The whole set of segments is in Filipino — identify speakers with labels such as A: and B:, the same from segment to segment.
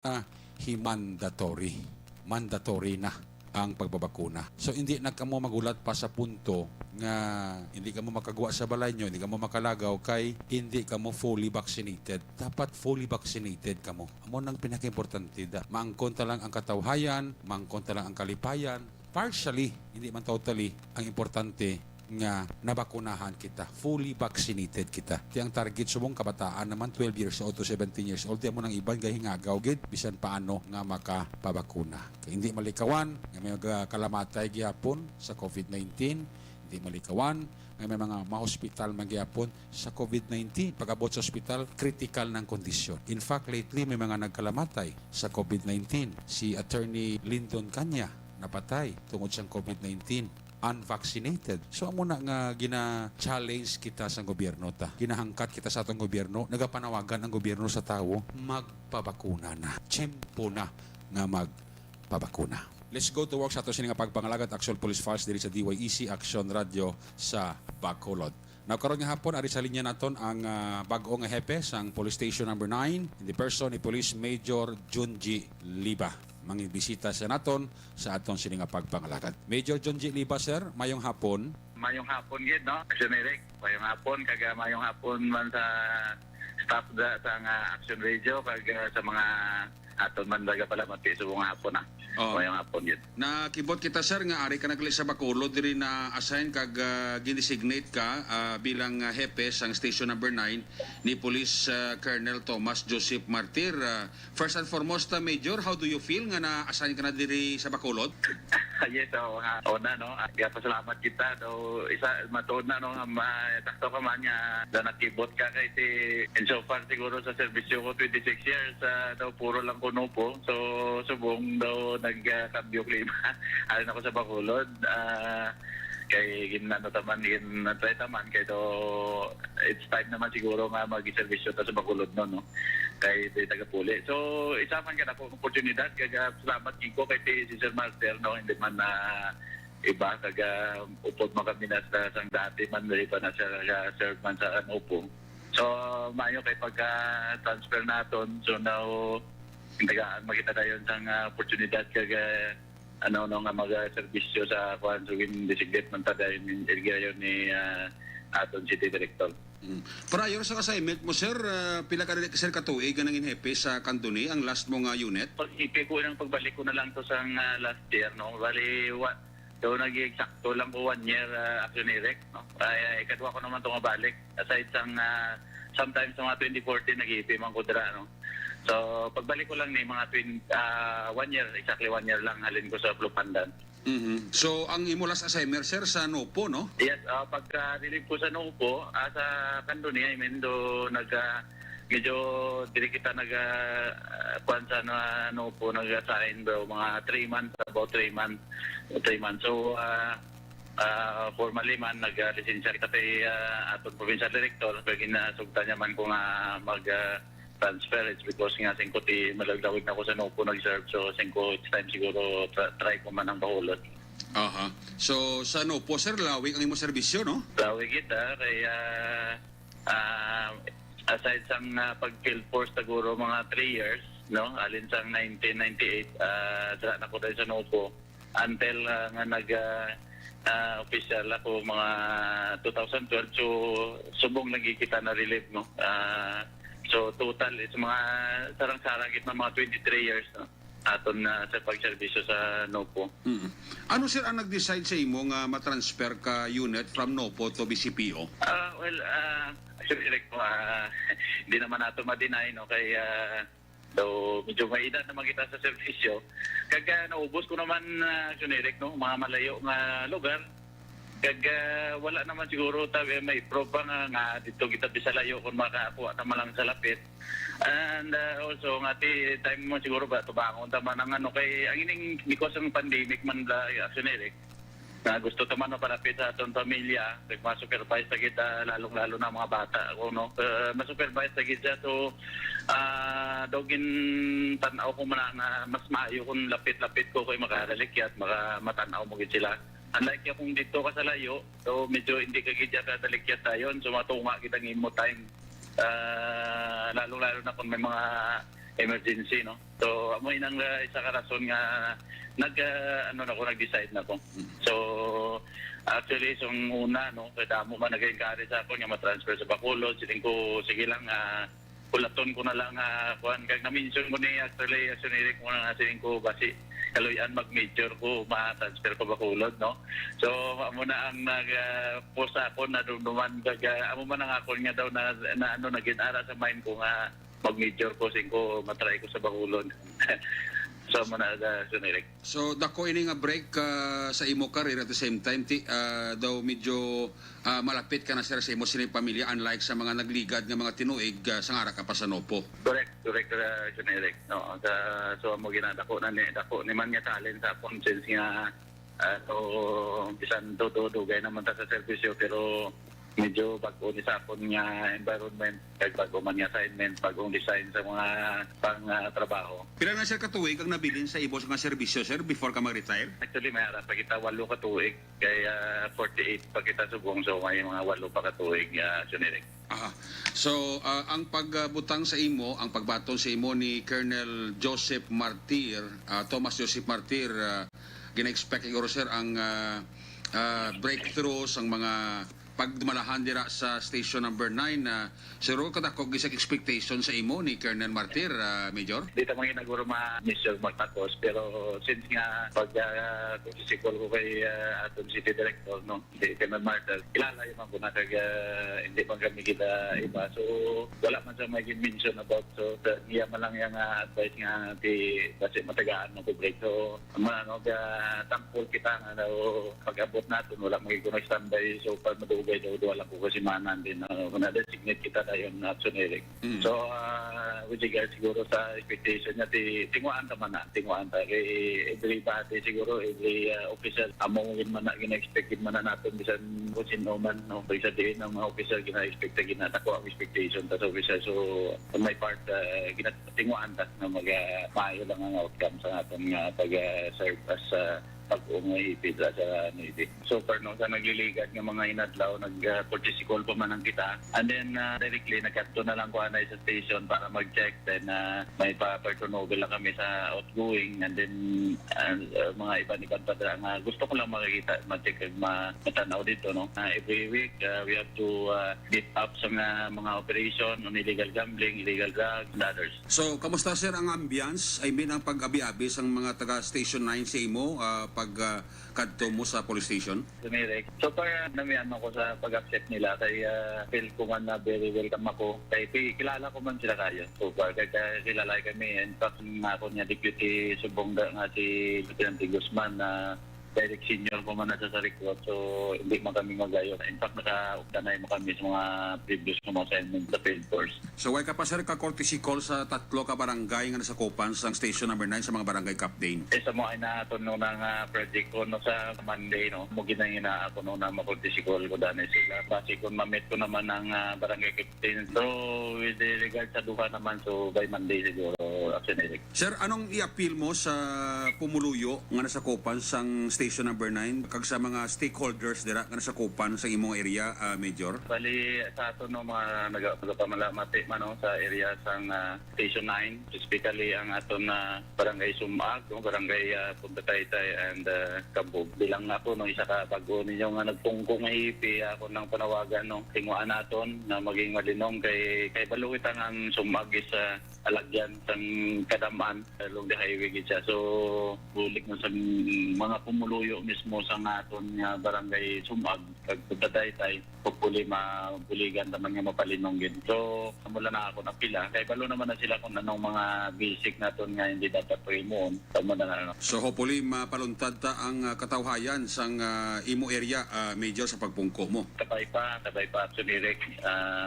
A: Mandatory. Mandatory na ang pagbabakuna. So hindi na kamo magulat pa sa punto nga hindi ka mo makagawa sa balay nyo, hindi ka mo makalagaw kay hindi ka mo fully vaccinated. Dapat fully vaccinated ka mo. Amo nang pinaka-importante da. Maangkonta lang ang katawhayan, maangkonta lang ang kalipayan. Partially, hindi man totally, ang importante nga nabakunahan kita, fully vaccinated kita. Di ang target sumong kabataan naman 12 years old to 17 years old. Di mo nang iban gahingagaw gid bisan paano nga makapabakuna. Kaya hindi malikawan nga may kalamatay gihapon sa COVID-19, hindi malikawan nga may mga ma-hospital magyapon sa COVID-19. Pag-abot sa hospital, critical ng kondisyon. In fact, lately may mga nagkalamatay sa COVID-19. Si Attorney Lyndon Canya napatay tungod sa COVID-19. Unvaccinated. So amo na nga gina-challenge kita sa gobyerno ta. Ginahangkat kita sa atong gobyerno, nagapanawagan ang gobyerno sa tawo magpabakuna na. Tiyempo na nga magpabakuna. Let's go to work sa ato sining pagpangalagat actual police files diri sa DYEC Action Radio sa Bacolod. Now karon nga hapon ari sa linya naton ang bag-o nga hepe sang Police Station number 9 in the person ni Police Major Junji Liba. Mangibisita sa naton sa aton sining pagpangalagat. Major Junji Liba, sir, mayong hapon.
B: Mayong hapon gid, no? Action Eric, mayong hapon kaga mayong hapon man sa staff sa Action Radio kaga sa mga aton man daga pala magpisubong hapon na. Mayong hapon gid.
A: Nakibot kita, sir, nga ari ka nagli sa Bacolod diri na assign kag ginesignate ka bilang hepe sang station number 9 ni Police Colonel Thomas Joseph Martir. First and foremost, Major, how do you feel nga na-assign ka na diri sa Bacolod?
B: Yes, una, no? Kaya pasalamat kita, no? Isa, matuod na, no? Takto ka man niya na nakibot ka kay si, and so far siguro sa servisyo ko 26 years, daw puro lang kuno po. So, subong daw nagkambyo klima. Alin ako sa Bacolod. Kay ginanataman, ginanataman, kay do it's time naman siguro nga mag-servisyo ta sa Bacolod, no? Kay taga-puli. So, isa man ka na po oportunidad, kaya salamat ko kay si Sir Master, no? Hindi man na iba, kaga upod mo kami na sa sang dati man, dito na serve man sa upo. So, mayo kay pagka-transfer naton, so now, makita na yun sang oportunidad, kaga ano nga mag-servisyo sa kuhan so designate man tada yung area ni aton City Director.
A: Prior sa assignment mo, sir, pila ka sir katuig ka nangin hepe sa Candoni, ang last mo nga unit?
B: Pag-ipi ko ng pagbalik ko na lang to sa last year, no? Bali, so nag-exacto lang ko 1 year Action Eric, no? Ikadwa ko naman ito mabalik. Aside sang sometimes sa mga 2014 nag-ipi man ko dira, no? So, pagbalik ko lang ni mga 1 year, exactly 1 year lang halin ko sa Blue Pandan.
A: So, ang imo last assignment, sir, sa Nopo, no?
B: Yes, pagka-relieve ko sa Nopo, sa Candoni, I mean, medyo dili kita kuan sa Nopo, nag-assign daw mga 3 months, about 3 months. 3 months. So, formally man, nag-lisensya kita kay atong provincial director, pero ginasugta niya man ko nga transfer. It's because nga 5 ti malagdawig na ako sa Nopo nag-serve, so 5 it's time siguro try ko man ang Bacolod.
A: Aha. So sa Nopo, sir, lawig ang imong serbisyo, no?
B: Lawig kita kaya aside sa pag-field force siguro mga 3 years, no? Alin sa 1998 dra na ko dahil sa Nopo until nga official ako mga 2012, so subong lagi kita na relieve, no? So total is mga sarang-sarang gitna mga 23 years, no? Aton na sa pagserbisyo sa Nopo.
A: Ano, sir, ang nag-decide sa imo nga matransfer ka unit from Nopo to BCPO?
B: Actually, hindi naman nato ma-deny, no? Kaya medyo may edad naman kita sa servisyo. Kaya naubos ko naman, Eric, no? Mga malayo nga lugar. Kaya wala naman siguro may proba nga dito kita bisalayo kung makakuha naman lang sa lapit. And also nga time mo siguro ba tubangon tama ng kay ang ining because ng pandemic man la Action Eric na gusto taman na palapit sa atong pamilya, mag-supervise sa kita lalong-lalo na mga bata ako, no? Ma-supervise sa kita, so dogin tanaw ko man na mas maayo kung lapit-lapit ko kay makadalikyat, matanaw mo gid sila. Unlike kung dito ka sa layo, so medyo hindi ka gidya ka dalikyat tayon, so matunga kita ng imo time. Lalo-lalo na kung may mga emergency, no? So amo inang isa ka rason nga nag-decide na ko. So actually so una no kada mo man nag-encourage ako nga ma-transfer sa Bacolod, siling ko sige lang kulaton ko na lang kuan kag na-mention ko ni actually Eric mo na siling ko basi kaluyan mag-major ko ma-transfer ko Bacolod, no? So amo na ang nag-post ako na duman kag amo man ang ako nga daw na ano nagin-ara sa mind ko nga mag-major ko sing ko matry ko sa Bacolod. So amo na Eric.
C: So dako ini nga break sa imo career at the same time daw medyo malapit ka na sir sa imo sining pamilya unlike sa mga nagligad nga mga tinuig sa ngara ka pa sa Nopo.
B: Correct, Eric. No, so amo ginadako na ni dako ni man nga talent sa conscience nga so bisan dugay naman ta sa serbisyo pero medyo bago ni sa akon nga environment kag bago man nga assignment, bagong design sa mga pang trabaho.
C: Pila na sir katuig ang nabilin sa ibos nga serbisyo sir before ka mag-retire?
B: Actually may ara pa kita 8 ka tuig kay 48 pa kita subong so may mga 8 pa ka tuig Eric.
C: Aha. So ang pagbutang sa imo, ang pagbaton sa imo ni Colonel Joseph Martir, Thomas Joseph Martir, gina-expect siguro sir ang breakthroughs, ang mga pagdumalahan dira sa station number 9 na siguro kadako gisag expectation sa imo ni Colonel Martir, Major?
B: Di ta mga naguro ma-mission magtapos pero since nga pag kusisikol ko kay aton city director no di Colonel Martin kilala yung mga bunatag hindi man kami kita iba so wala man sa may mention about so niya man lang yung advice nga di kasi matagaan ng public so ano tampol kita nga daw pag-abot natin wala magiging standby so pag madugay daw wala ko kasi manan din na designate kita dayon action Eric. So with regard siguro sa expectation niya tinguan ta kay everybody siguro every officer among man na gina-expected man na natin bisan kung sino man no sa diin ng mga officer gina-expect ginatako ang expectation ta sa officer so on my part ginatinguan ta na mag-maayo lang ang outcome sa aton nga pag-serve as pag-ungay pizza sa Navy. So far no, sa nagliligan ng mga inadlaw, nag-cortical pa man ang kita. And then directly, nagkanto na lang ko anay sa station para mag-check. Then may pa-turnover lang kami sa outgoing. And then mga iban-iban pa nga gusto ko lang makikita, mag-check, matanaw dito. No? Every week, we have to beat up sa mga operation on illegal gambling, illegal drugs, and others.
C: So kamusta sir ang ambience? I mean ang pag-abi-abi sa mga taga Station 9 sa imo pag kadto mo sa police station?
B: Eric. So far, namiyan ako sa pag-accept nila kay feel ko man na very welcome ako. Kay kilala ko man sila kayo. So far, kaya kilala kami. In fact, ako niya deputy subong nga si Lieutenant Guzman na direct senior ko man na sa recruit. So hindi man kami magayo. In fact, naka-updanay mo kami sa mga previous na mga assignment sa field force.
C: So why ka pa sir ka-courtesy call sa tatlo ka barangay nga nasa Copan sa station number 9 sa mga barangay captain?
B: Sa mo ay naton no ng project ko no sa Monday no mo ginahina ako no na ma-courtesy call ko dani sila base kung ma-meet ko naman ng barangay captain. So with regard sa duha naman so by Monday siguro action Eric.
C: Sir, anong i-appeal mo sa pumuluyo nga nasa Copan sang station number 9 kag sa mga stakeholders dira nga nasa Copan sa imong area, Major?
B: Bali sa ato no mga nagapamalamati man no, sa area sang Station 9, specifically ang aton na barangay Sumag, no, barangay Punta Taytay and Kabog. Bilang ako no isa ka bago ninyo nga nagtungkong nga ipi ako nang panawagan no tinguan naton na maging malinong kay baluit ang Sumag is alagyan sang kadamaan along the highway gid siya. So bulik mo sa mga pumuluyo mismo sa aton nga barangay Sumag kag Punta Taytay hopefully mabuligan naman nga mapalinong gid. So mula na ako napila kay balo naman na sila kung anong mga basic naton nga hindi dapat primoon tama na ano.
C: So hopefully mapaluntad ta ang katawhayan sang imo area, Major, sa pagpungko mo.
B: Tabay pa Eric,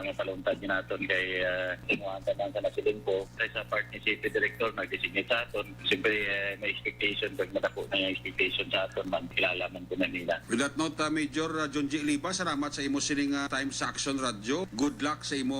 B: mapaluntad din naton kay imuan ta sa nasilin ko kay sa part ni City Director nag-designate sa aton. Siyempre may expectation pag madako na yung expectation sa aton man kilala man ko na nila.
C: With that note, Major John G. Liba, salamat sa imo sining time sa Action Radio. Good luck sa imo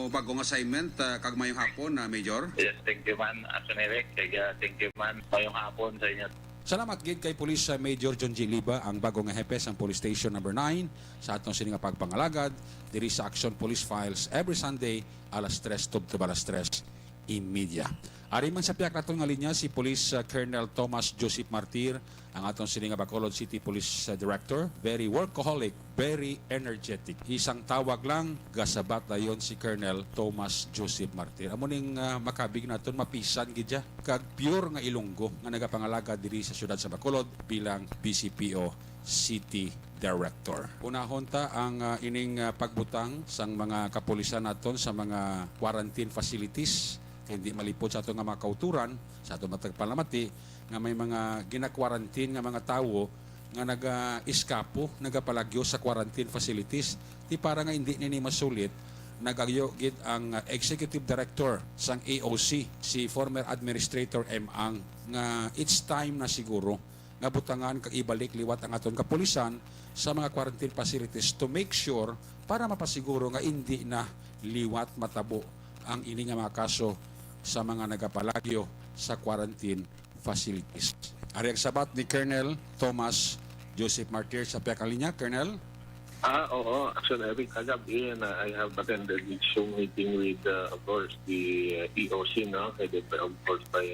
C: bagong assignment kag mayong hapon, Major.
B: Yes, thank you man, Action Eric. Thank you man, mayong hapon sa inyo.
A: Salamat gid kay Police Major John G. Liba, ang bagong hepe sa Police Station number 9 sa atong sining pagpangalagad diri sa Action Police Files every Sunday alas 3 tub to alas 3 i-media. Ari man sa piyak naton nga linya si Police Colonel Thomas Joseph Martir, ang atong sininga Bacolod City Police Director. Very workaholic, very energetic. Isang tawag lang, gasabat na yon si Colonel Thomas Joseph Martir. Amo ning makabig naton mapisan gidya kag pure nga Ilonggo nga nagapangalaga diri sa syudad sa Bacolod bilang BCPO City Director. Unahon ta ang ining pagbutang sang mga kapulisan naton sa mga quarantine facilities. Hindi malipod sa ato nga mga kauturan, sa ato matagpalamati, nga may mga gina-quarantine nga mga tawo nga naga-iskapo, nagapalagyo sa quarantine facilities. Di para nga hindi nini masulit, nagagyo-gid ang Executive Director sang AOC, si former Administrator M. Ang, nga it's time na siguro nga butangan kag ibalik liwat ang aton kapulisan sa mga quarantine facilities to make sure para mapasiguro nga hindi na liwat matabo ang ini nga mga kaso sa mga nagapalagyo sa quarantine facilities. Ari ang sabat ni Colonel Thomas Joseph Martir sa piyak linya. Colonel?
D: Oo. Actually, every kagabi, I have attended the Zoom meeting with, of course, the EOC, no? Headed by, of course, by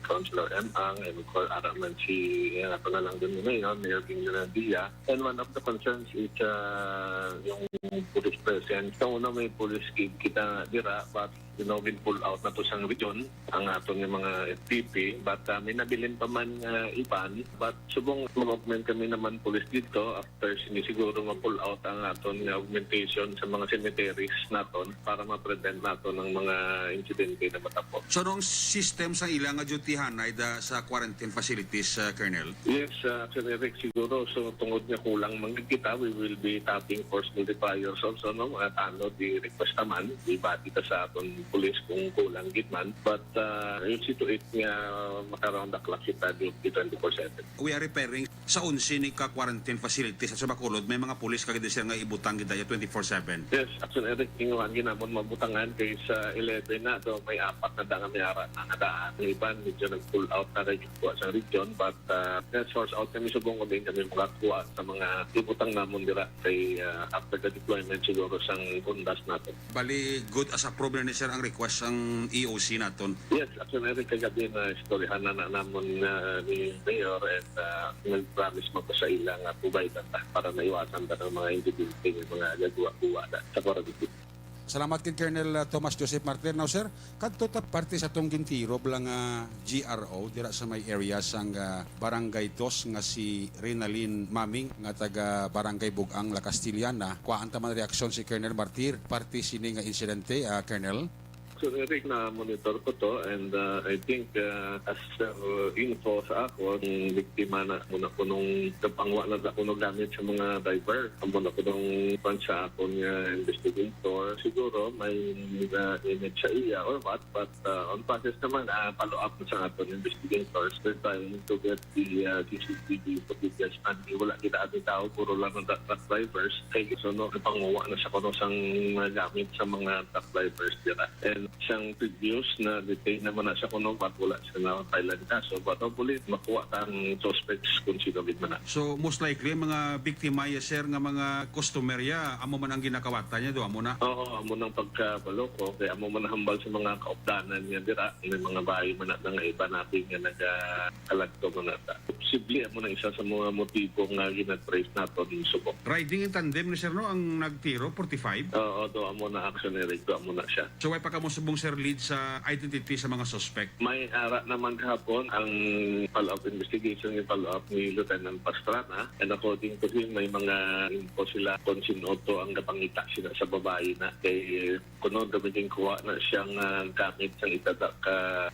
D: Councilor M. Ang, and of course, araman si, ako na lang din ngayon, Mayor King Dia. And one of the concerns is yung police presence. Sa una may police kita dira, but will pull out na to sa region ang aton yung mga FPP, but may nabilin pa man iban, but subong mag-augment kami naman police dito after sinisiguro ma-pull out ang aton augmentation sa mga cemeteries naton para ma-prevent naton ng mga insidente na matapos.
C: So nung system sa ilang nga dutyhan ay sa quarantine facilities, Colonel?
D: Yes, actually, Rick, siguro so tungod nga kulang kita, we will be tapping force multipliers also, no? At di request naman, ibati ka sa aton police kung kulang gitman, but yung situate nga makaroon the clock kita di 24/7.
C: We are repairing sa 11 ni ka quarantine facilities at sa Bacolod, may mga pulis kagad sir nga ibutang gidaya 24/7.
D: Yes, actually, Eric, tinguhan ginamon mabutangan kay sa 11 na do may apat na danga may ara na nadaan. Yung iban, medyo nag-pull out na rin yung sa region, but source out kami subong kami makakuha sa mga ibutang namon dira kay after the deployment siguro sang kundas natin.
C: Bali, good as a problem ni sir ang request ang EOC naton.
D: Yes, actually, Eric, kagabi na istoryahan na namon ni Mayor and nag-promise mo pa sa ilang provide para maiwasan ta ng mga individual yung mga gagawa-gawa sa quarantine.
A: Salamat kay Colonel Thomas Joseph Martir. Now sir, kadto ta parte sa tong gintiro bilang GRO dira sa may area sang Barangay 2 nga si Renalyn Maming nga taga Barangay Bugang La Castillana. Kuhaan ta man reaksyon si Colonel Martir parte sini nga insidente, Colonel?
D: So, Eric, na-monitor ko to and I think as info sa ako, ang biktima na muna ko nung kapangwa na ako nung gamit sa mga driver. Muna ko nung pan sa ako niya investigator. Siguro may image sa iya or what, but on process naman, follow up sa aton investigators. They're trying to get the CCTV footage and wala kita ating tao, puro lang ng truck drivers. Kaya so, no, kapangwa na sa kuno sang gamit sa mga truck drivers dira. And siyang previous na detain naman na siya kuno at wala siya na Thailand kaso but hopefully makuha ang suspects kung sino man na.
C: So most likely mga biktima ya sir nga mga customer ya amo man ang ginakawatan niya do amo na.
D: Oo, amo nang pagkabalo ko kaya amo man hambal sa mga kaupdanan niya dira ng mga bahay man na nga iba natin nga nagakalagto man nata. Posible amo na isa sa mga motibo nga gina-trace nato din subok.
C: Riding in tandem ni sir no ang nagtiro 45.
D: Oo, do amo na actionary do amo na siya.
C: So way pa kamo subong sir lead sa identity sa mga suspect.
D: May ara naman kahapon ang follow-up investigation yung follow-up ni Lieutenant Pastrana and according to him may mga info sila kung sinoto ang napangita sila sa babae na kay kuno gamitin kuha na siyang gamit sa itadak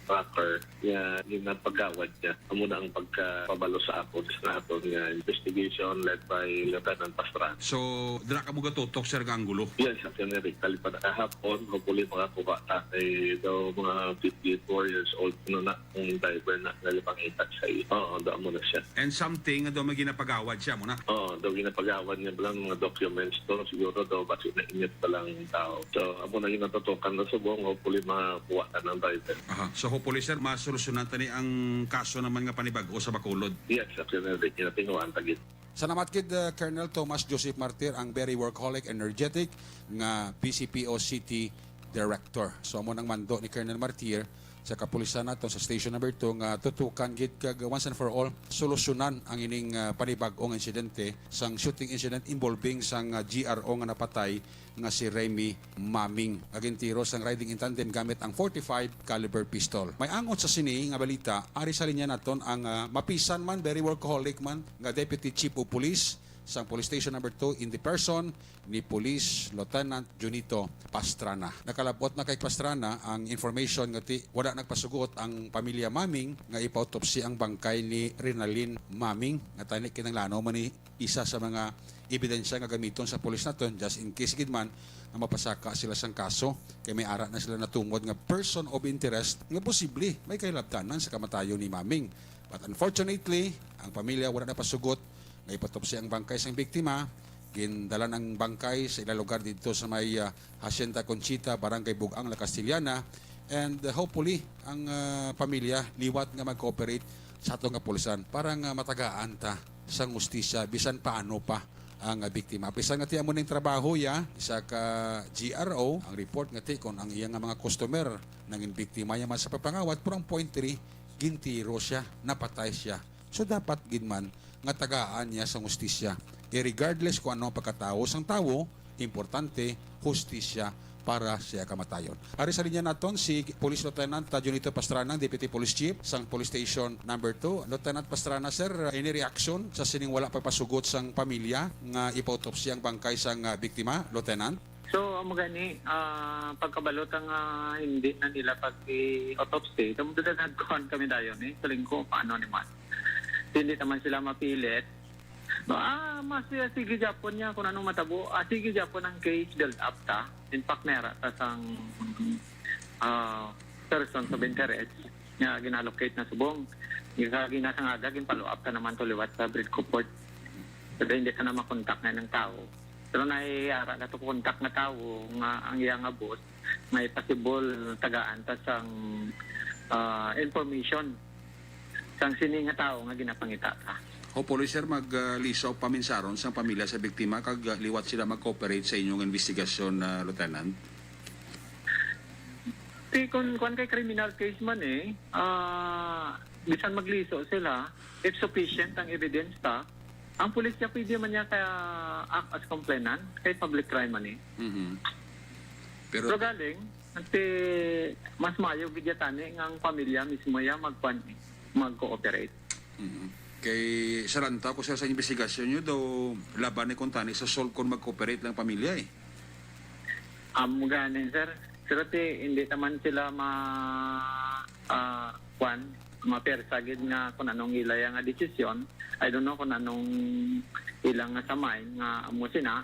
D: tracker niya yung napagawad niya. Amo na ang pagkapabalo sa ako sa nato nga investigation led by Lieutenant Pastrana.
C: So dira ka mo gatutok sir nga anggulo.
D: Yes, actually, kalipad kahapon, hopefully makakuha kay daw mga 54 years old na ang driver na nalipangita sa iyo. Oo, daw mo na siya.
C: And something daw may ginapagawad siya mo na.
D: Oo, daw ginapagawan niya lang mga documents to. Siguro daw kasi nainit pa lang yung tao. So, ako na ginatutukan na subong, hopefully makakuha ka ng driver.
C: Aha. So hopefully sir, masolusyonan tani ang kaso naman nga panibago sa Bacolod.
D: Yes, actually, kinatinguan tagit.
A: Salamat kid Colonel Thomas Joseph Martir, ang very workaholic, energetic nga PCPO City Director. So amo nang mando ni Colonel Martir sa kapulisan nato sa station number 2 nga tutukan gid kag once and for all solusyonan ang ining panibag-ong insidente sang shooting incident involving sang GRO nga napatay nga si Remy Maming. Agintiro sang riding in tandem gamit ang 45 caliber pistol. May angot sa sini nga balita ari sa linya naton ang mapisan man very workaholic man nga Deputy Chief of Police sang Police Station number 2 in the person ni Police Lieutenant Junito Pastrana. Nakalabot na kay Pastrana ang information nga wala nagpasugot ang pamilya Maming nga ipautopsi ang bangkay ni Renalyn Maming nga tani kinahanglan man ni isa sa mga ebidensya nga gamiton sa pulis naton just in case gid man nga mapasaka sila sang kaso kay may ara na sila natungod nga person of interest nga posible may kailabtanan sa kamatayon ni Maming. But unfortunately, ang pamilya wala na pasugot nga ipatopsi ang bangkay sang biktima. Gindala ng bangkay sa ilang lugar dito sa may Hacienda Conchita, Barangay Bugang, La Castellana, and hopefully ang pamilya liwat nga mag-cooperate sa atong kapulisan para nga matagaan ta sa hustisya bisan paano pa ang biktima. Bisan nga ti amo ning trabaho isa ka GRO ang report nga ti kon ang iyang mga customer nang biktima man sa papangawat pero ang point 3 gintiro siya, napatay siya. So dapat gidman nga tagaan niya sa hustisya. Regardless kung ano ang pagkatao sang tao, importante hustisya para siya kamatayon. Ari sa linya naton si Police Lieutenant Junito Pastrana, Deputy Police Chief sang Police Station number 2. Lieutenant Pastrana, sir, any reaction sa sining wala pagpasugot sang pamilya nga ipautopsi ang bangkay sang biktima, Lieutenant?
E: So, amo gani, pagkabalot ang hindi na nila pag-autopsy, tamudadagkuhan kami dayon saling ko paano naman. Hindi naman sila mapilit. Mas sige Japon niya kung anong matabo. Sige Japon ang case build up ta. In fact, meron ta sang person of interest nga ginallocate na subong. Ginasang agad, follow up ta naman to liwat sa Bridco Port. Pero hindi ka na makontak na ng tao. Pero naiara na to kontak na tao nga ang iyang abot may possible tagaan ta sang information sang sini nga tao nga ginapangita ta.
C: Hopefully, sir, mag-lisaw paminsaron sa pamilya sa biktima kag liwat sila mag-cooperate sa inyong investigasyon, Lieutenant?
E: Kung kay criminal case man bisan magliso sila, if sufficient ang evidence ta, ang pulis niya pwede man niya kaya act as complainant kay public crime man Pero galing, mas mayo gidyatani nga ang pamilya mismo ya mag-cooperate.
C: Kay saranta ko sa investigasyon nyo daw laban ni Contani sa Solcon mag-cooperate lang pamilya
E: Ganin sir. Pero hindi naman sila mapersagid nga kung anong ilaya nga desisyon. I don't know kung anong ilang nga samay nga amo sina.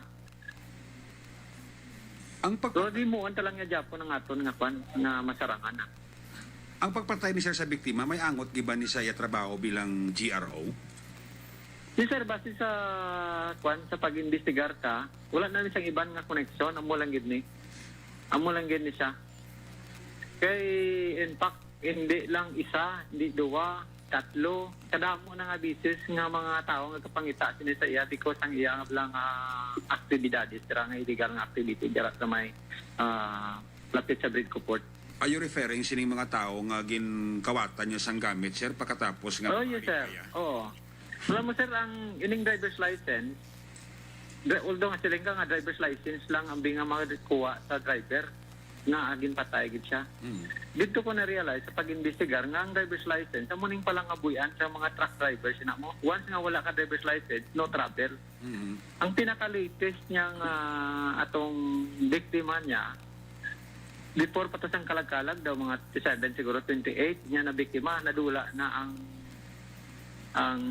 E: So di mo talang nga Japon ang aton nga nga masarangan na.
C: Ang pagpatay ni sir sa biktima, may angot giba ni saya trabaho bilang GRO?
E: Si sir, base sa sa pag-investigar ka, wala na siyang iban nga koneksyon, amo lang gid ni siya. Kay in fact, hindi lang isa, hindi dua, tatlo, kadamo na nga bisis nga mga tao nga kapangita sini sa iya because ang iya lang aktibidades, nga illegal nga activity dira sa may lapit sa Bridco Port.
C: Are you referring sining mga tao nga ginkawatan niya sang gamit, sir, pagkatapos nga...
E: yes, sir. Oo. Alam mo, sir, ang ining driver's license, although nga siling ka nga driver's license lang ang binga kuha sa driver, nga agin patay gid siya. Dito ko na-realize sa pag-investigar nga ang driver's license, sa muning palang abuyan sa mga truck drivers, mo, once nga wala ka driver's license, no travel. Ang pinaka-latest niyang atong biktima niya, before patas ang kalag-kalag daw mga 7 siguro 28 niya na biktima nadula na ang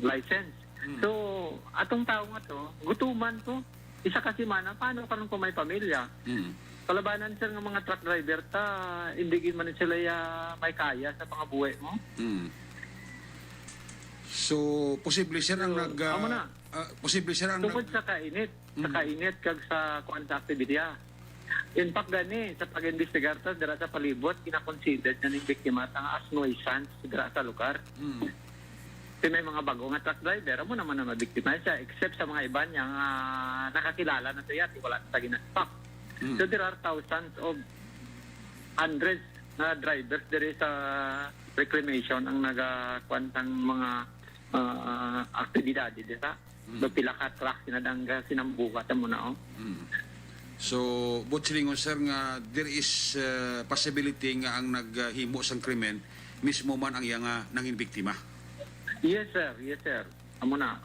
E: license. So atong tao nga to gutuman to isa kasi mana paano karon kung may pamilya. Kalabanan sir nga mga truck driver ta hindi gid man sila may kaya sa pangabuhi mo.
C: So posible sir ang posible sir ang
E: tungkol sa kainit kag sa kuan sa activity. In fact, gani, sa pag-investigar ta, dira sa palibot, kinakonsidered na ng biktima ang as nuisance dira sa lugar. May mga bago nga truck driver, amo naman na mabiktima siya, except sa mga iba niya nakakilala na siya, wala na sa ginaspak. So there are thousands of hundreds na drivers diri sa reclamation ang nagakwantang mga aktibidad dito. Pila ka truck sinadangga sinambuka ta mo na.
C: So, but silingon sir nga there is possibility nga ang naghimo sang krimen mismo man ang iyang nangin biktima.
E: Yes sir. Amo na.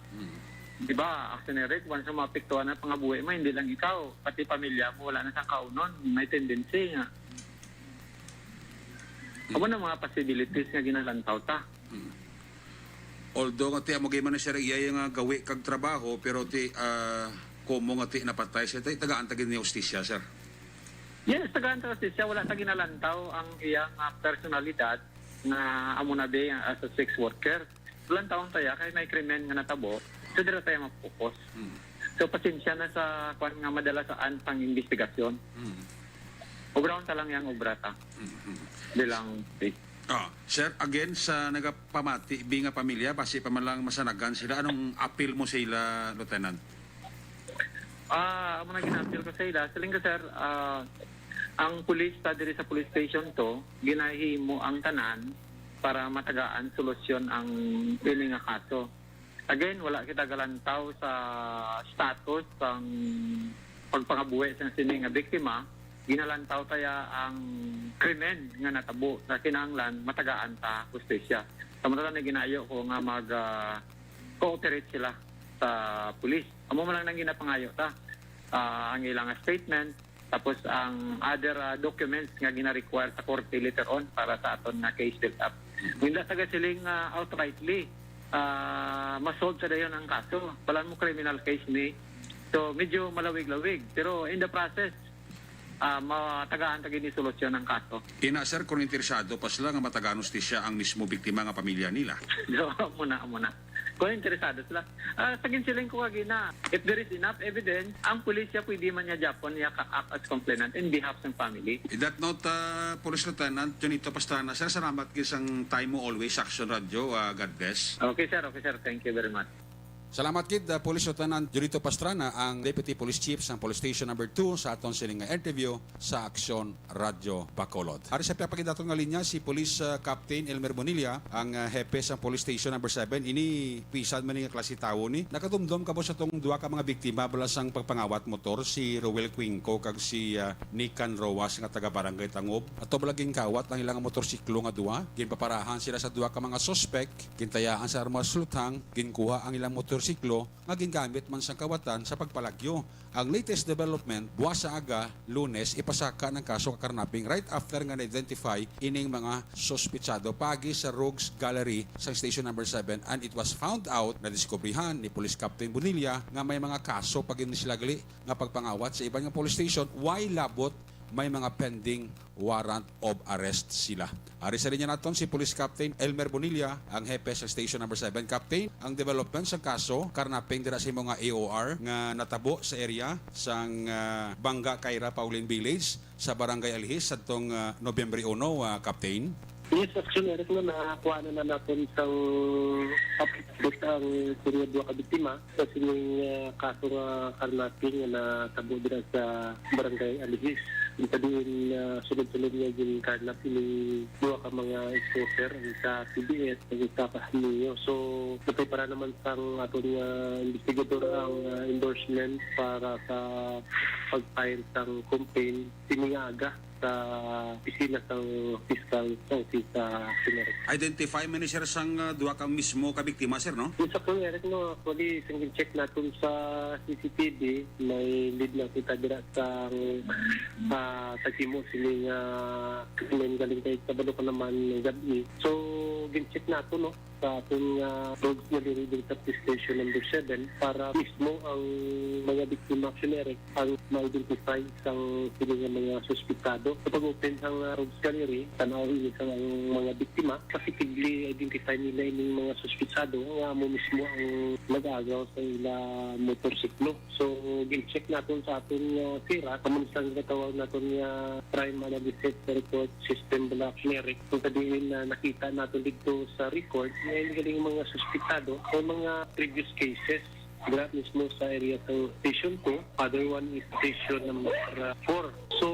E: Di ba, Action Eric, once mapiktuhan na pangabuhi mo, hindi lang ikaw, pati pamilya mo, wala na sa kaunon, may tendency nga. Amo na mga possibilities nga ginalantaw ta.
C: Although nga ti amo man na sir iya nga gawi kag trabaho pero ti komo nga ti napatay siya tagaan tagin ni justisya sir.
E: Yes, tagaan ta siya, wala ta ginalantaw ang iyang personalidad na amo na be as a sex worker. Walang taong taya kay may krimen nga natabo, so dira tayo mag-focus. So pasensya na sa kwan nga madala saan pang investigasyon. Obraon ta lang yang obrata. Bilang
C: Sir, again sa nagapamati nga pamilya base pa man lang masanagan sila anong appeal mo sa ila Lieutenant?
E: Amo na ginapil ko sa ila. Saling ka sir, ang pulis ta diri sa police station to, ginahimo ang tanan para matagaan solusyon ang pili nga kaso. Again, wala kita galantaw sa status ang pagpangabuhi sa sini nga biktima. Ginalantaw taya ang krimen nga natabo sa kinahanglan matagaan ta justisya. Samantala na ginayo ko nga mag-cooperate sila sa pulis. Amo man lang nang ginapangayo ta. Ang ilang statement tapos ang other documents nga gina-require sa korte later on para sa aton na case build up. Hindi sa siling outrightly masolve sa dayon ang kaso. Wala mo criminal case ni. So medyo malawig-lawig pero in the process matagaan tagin ni solusyon ng kaso.
C: Ina sir kung interesado pa sila nga matagaan justisya ang mismo biktima nga pamilya nila.
E: So muna. Kung interesado sila, sagin siling ko na if there is enough evidence, ang pulisya pwede man niya Japon niya ka-act as complainant in behalf ng family.
C: In that note, Police Lieutenant Junito Pastrana, sir, salamat kisang time mo always, Action Radio, God bless.
E: Okay sir. Thank you very much.
A: Salamat kid, Police Lieutenant Junito Pastrana, ang Deputy Police Chief sa Police Station number 2 sa aton sining nga interview sa Action Radio Bacolod. Ari sa papakidaton nga linya si Police Captain Elmer Bonilla, ang hepe sa Police Station number 7. Ini pisan man nga klase tawo ni. Nakatumdom ka po sa tong duha ka mga biktima balasang pagpangawat motor si Roel Quinco kag si Nican Roas nga taga Barangay Tangob. Ato balaging kawat ang ilang motorsiklo nga duha. Ginpaparahan sila sa duha ka mga suspect, gintayaan sa armas luthang, ginkuha ang ilang motorsiklo nga gingamit man sa kawatan sa pagpalagyo. Ang latest development, buwas sa aga, Lunes, ipasaka ng kaso kakarnaping right after nga na-identify ining mga sospitsado pagi sa Rogues Gallery sa station number 7 and it was found out na diskubrihan ni Police Captain Bonilla nga may mga kaso pag sila gali nga pagpangawat sa ibang nga police station why labot may mga pending warrant of arrest sila. Ari sa linya naton si Police Captain Elmer Bonilla, ang hepe sa station number 7. Captain, ang development sa kaso karnaping dira sa mga AOR nga natabo sa area sang Bangga Kaira Pauline Village sa Barangay Alhis sadtong Nobyembre 1, Captain.
F: Yes, actually, Eric, nakakuha na natin isang update ang periodo ka biktima kasi yung kaso nga karnating na tabo dira sa Barangay Alhis. Ito din sunod-sunod niya yung karnap yung dua ka mga exposure sa PBS at sa Kahaminyo. So, napay para naman sa ating investigador ang endorsement para sa pag-file ng complaint tiniaga sa opisina ng fiscal sa Sineric.
C: Identify man ni sir sang duha ka mismo ka biktima sir no?
F: Isa po Eric, no, actually, singin check natin sa CCTV, may lead na kita dira sa tagimo siling krimen galing kay kabalo pa naman ng gabi. So, gin-check natin, no, sa ating Rogues Gallery dito sa station number 7 para mismo ang mga biktima Eric ang ma-identify isang siling mga suspitado. Kapag open ang Rogues Gallery, tanawin isang ang mga biktima, positively identify nila yung mga suspitsado nga mo mismo ang mag-agaw sa ila motorsiklo. So, gin-check natin sa ating sira, kamunisang natawag natin nga crime analysis report system block Eric. Kung sabihin na nakita natin dito sa record, ngayon galing mga suspitsado o mga previous cases dira mismo sa area ng Station 2. Other one is Station number 4. So,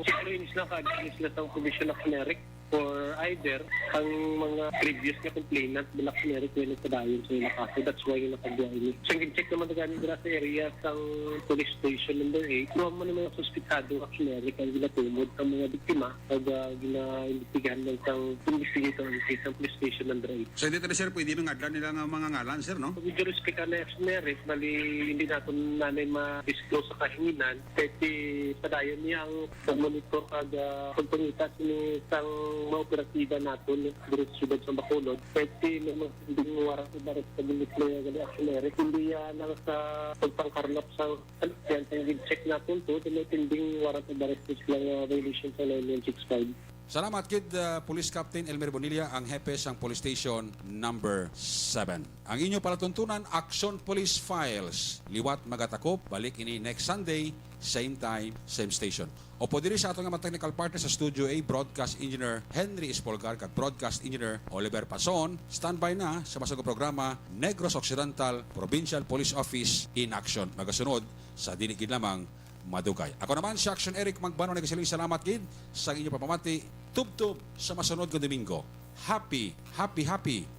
F: siguro yun sila kaagin sila sa Commission of Generic for either ang mga previous na complainant na generic when nagpadayon sa ila kaso. That's why yung nakagawa ini. So, check naman na ganin dira sa area ng police station number 8. Kung mo ng mga suspitado ng generic ang ginatumod ng mga biktima pag gina-investigahan ng investigator ng police station number 8.
C: So, dito na, sir, pwede nang adlan nila nga mga ngalan, sir, no?
F: With respect na generic, bali hindi natin nanay ma-disclose sa kahinginan. Kasi padayon niya ang pag-monitor kada pagpangita ni isang maoperatiba natin sa siyudad sa Bacolod. Kasi may mga hindi warang ibarat sa ginitloy na generic. Hindi yan lang sa pagpangkarnap sa yan sa check natin to, may tinding warang ibarat sa silang violation sa 9165.
A: Salamat, Kid Police Captain Elmer Bonilla, ang hepe sang Police Station number 7. Ang inyo palatuntunan, Action Police Files. Liwat magatakop, balik ini next Sunday, same time, same station. O po diri sa atong mga technical partner sa Studio A, Broadcast Engineer Henry Espolgar kag Broadcast Engineer Oliver Pason. Standby na sa masag programa Negros Occidental Provincial Police Office in Action. Magasunod sa dinigid lamang Madugay. Ako naman si Action Eric Magbano, nagsiling salamat gid sa inyo papamati. Tubtub sa masunod ko Domingo. Happy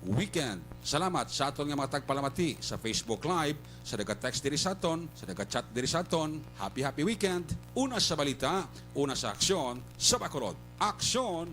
A: weekend. Salamat sa aton nga mga tagpalamati sa Facebook Live, sa nag-text diri sa aton, sa nag-chat diri sa aton. Happy weekend. Una sa balita, una sa aksyon, sa Bacolod. Aksyon,